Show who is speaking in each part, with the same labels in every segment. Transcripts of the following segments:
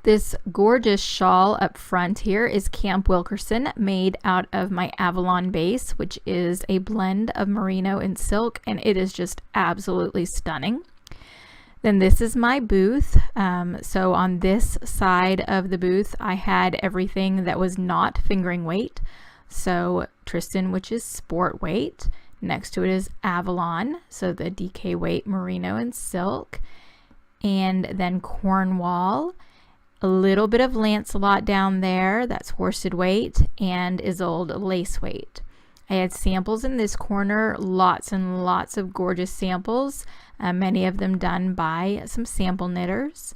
Speaker 1: This gorgeous shawl up front here is Camp Wilkerson, made out of my Avalon base, which is a blend of merino and silk, and it is just absolutely stunning. Then this is my booth. So on this side of the booth, I had everything that was not fingering weight. So Tristan, which is sport weight. Next to it is Avalon, so the DK weight merino and silk. And then Cornwall. A little bit of Lancelot down there, that's worsted weight, and Isolde lace weight. I had samples in this corner, lots and lots of gorgeous samples, many of them done by some sample knitters.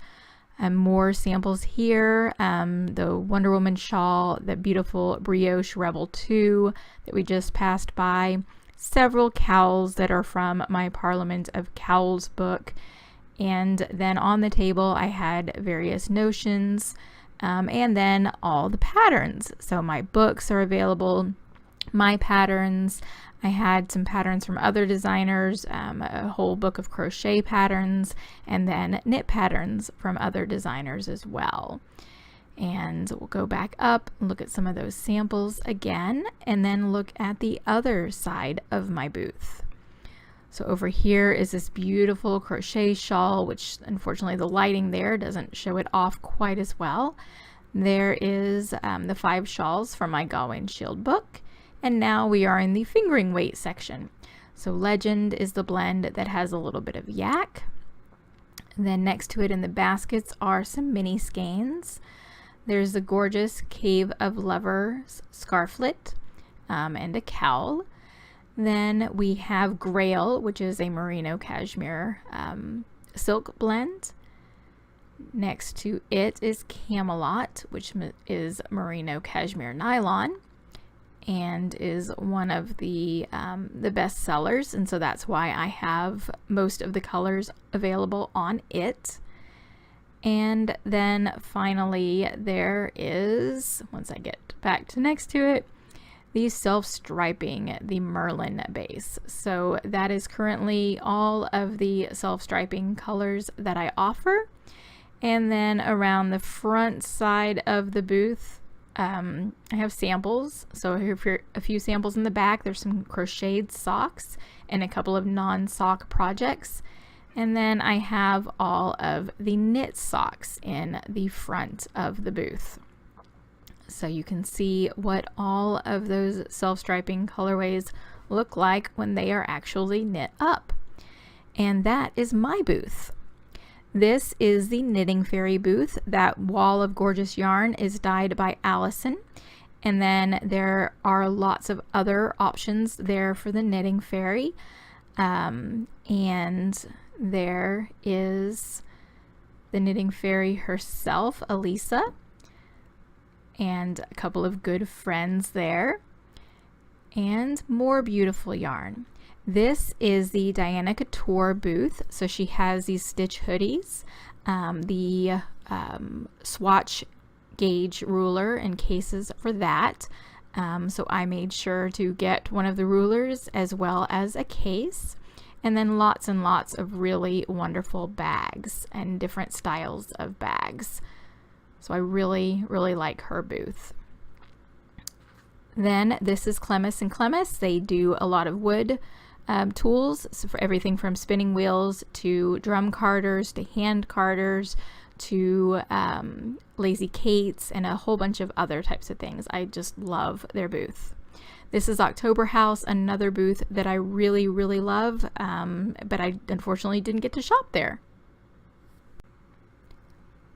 Speaker 1: More samples here, the Wonder Woman shawl, the beautiful Brioche Rebel 2 that we just passed by, several cowls that are from my Parliament of Cowls book. And then on the table I had various notions, and then all the patterns. So my books are available, my patterns. I had some patterns from other designers, a whole book of crochet patterns, and then knit patterns from other designers as well. And we'll go back up and look at some of those samples again, and then look at the other side of my booth. So over here is this beautiful crochet shawl, which unfortunately the lighting there doesn't show it off quite as well. There is the 5 shawls from my Gawain Shield book. And now we are in the fingering weight section. So Legend is the blend that has a little bit of yak. And then next to it in the baskets are some mini skeins. There's the gorgeous Cave of Lovers scarflet and a cowl. Then we have Grail, which is a merino cashmere silk blend. Next to it is Camelot, which is merino cashmere nylon, and is one of the best sellers, and so that's why I have most of the colors available on it. And then finally there is, once I get back to next to it, the self-striping, the Merlin base. So that is currently all of the self-striping colors that I offer. And then around the front side of the booth, I have samples. So here a few samples in the back. There's some crocheted socks and a couple of non-sock projects. And then I have all of the knit socks in the front of the booth. So you can see what all of those self-striping colorways look like when they are actually knit up. And that is my booth. This is the Knitting Fairy booth. That wall of gorgeous yarn is dyed by Allison. And then there are lots of other options there for the Knitting Fairy. And there is the Knitting Fairy herself, Elisa, and a couple of good friends there, and more beautiful yarn. This is the Diana Couture booth. So she has these stitch hoodies, the swatch gauge ruler and cases for that. So I made sure to get one of the rulers as well as a case, and then lots and lots of really wonderful bags and different styles of bags. So I really, really like her booth. Then this is Clemis and Clemis. They do a lot of wood tools, so for everything from spinning wheels to drum carders to hand carders to lazy Kates and a whole bunch of other types of things. I just love their booth. This is October House, another booth that I really, really love, but I unfortunately didn't get to shop there.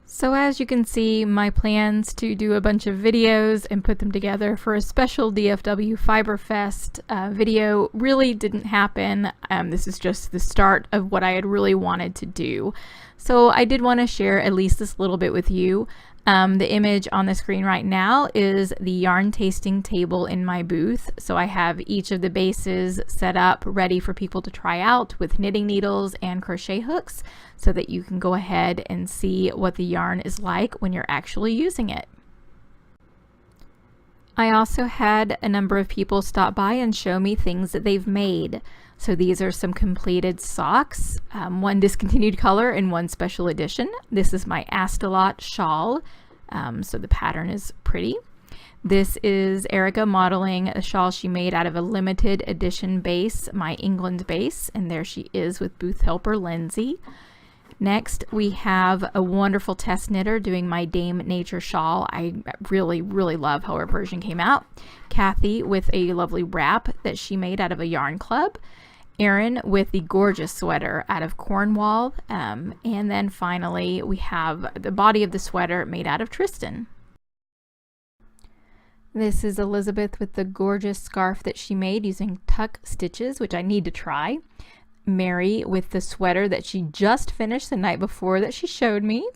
Speaker 1: So as you can see, my plans to do a bunch of videos and put them together for a special DFW Fiber Fest video really didn't happen. This is just the start of what I had really wanted to do. So I did want to share at least this little bit with you. The image on the screen right now is the yarn tasting table in my booth. So I have each of the bases set up ready for people to try out with knitting needles and crochet hooks so that you can go ahead and see what the yarn is like when you're actually using it. I also had a number of people stop by and show me things that they've made. So these are some completed socks, one discontinued color and one special edition. This is my Astalot shawl, so the pattern is pretty. This is Erica modeling a shawl she made out of a limited edition base, my England base, and there she is with booth helper Lindsay. Next, we have a wonderful test knitter doing my Dame Nature shawl. I really, really love how her version came out. Kathy with a lovely wrap that she made out of a yarn club. Erin with the gorgeous sweater out of Cornwall. And then finally, we have the body of the sweater made out of Tristan. This is Elizabeth with the gorgeous scarf that she made using tuck stitches, which I need to try. Mary with the sweater that she just finished the night before that she showed me.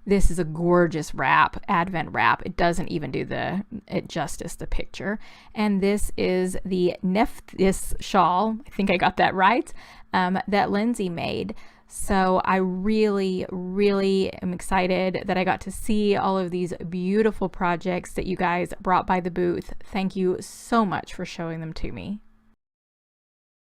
Speaker 1: This is a gorgeous wrap, advent wrap. It doesn't even do it justice, the picture. And this is the Nephthys shawl, I think I got that right, that Lindsay made. So I really, really am excited that I got to see all of these beautiful projects that you guys brought by the booth. Thank you so much for showing them to me.